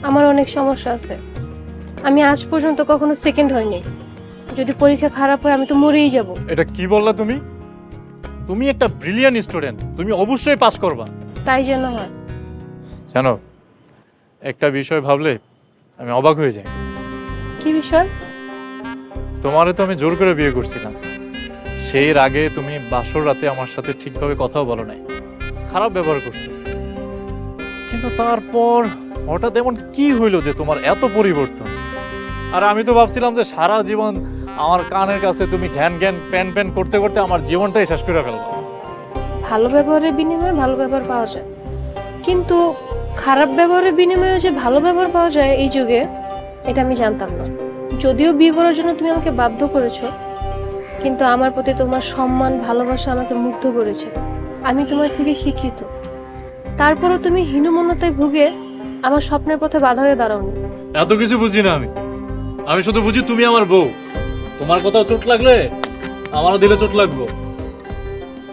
আমার অনেক সমস্যা আছে। আমি আজ পর্যন্ত কখনো সেকেন্ড হইনি। যদি পরীক্ষা খারাপ হয় আমি তো মরেই যাব। এটা কি বললা তুমি? তুমি একটা ব্রিলিয়ান্ট স্টুডেন্ট, তুমি অবশ্যই পাস করবা। তাই যেন হয়। জানো, একটা বিষয় ভাবলে আমি অবাক হয়ে যাই। কি বিষয়? তোমারে তো আমি জোর করে বিয়ে করছিলাম। সেই আগে তুমি বাসর রাতে আমার সাথে ঠিকভাবে কথাও বলো নাই, খারাপ ব্যবহার করছো। কিন্তু তারপর হঠাৎ এমন কি হইলো যে তোমার এত পরিবর্তন? আর আমি তো ভাবছিলাম যে সারা জীবন আমার কানের কাছে তুমি ঘ্যান ঘ্যান প্যান প্যান করতে করতে আমার জীবনটাই শেষ করে ফেলবো। ভালো ব্যবহারের বিনিময়ে ভালো ব্যবহার পাওয়া যায়, কিন্তু খারাপ ব্যবহারের বিনিময়ে যে ভালো ব্যবহার পাওয়া যায় এই যুগে, এটা আমি জানতাম না। যদিও বিয়ে করার জন্য তুমি আমাকে বাধ্য করেছো, কিন্তু আমার প্রতি তোমার সম্মান ভালোবাসা আমাকে মুগ্ধ করেছে। আমি তোমার থেকে শিক্ষিত, তারপরও তুমি হীনমন্যতায় ভুগে আমার স্বপ্নের পথে বাধা হয়ে দাঁড়াওনি। এত কিছু বুঝি না আমি। আমি শুধু বুঝি তুমি আমার বউ। তোমার কোথাও চোট লাগলে আমারও দিলে চোট লাগবে।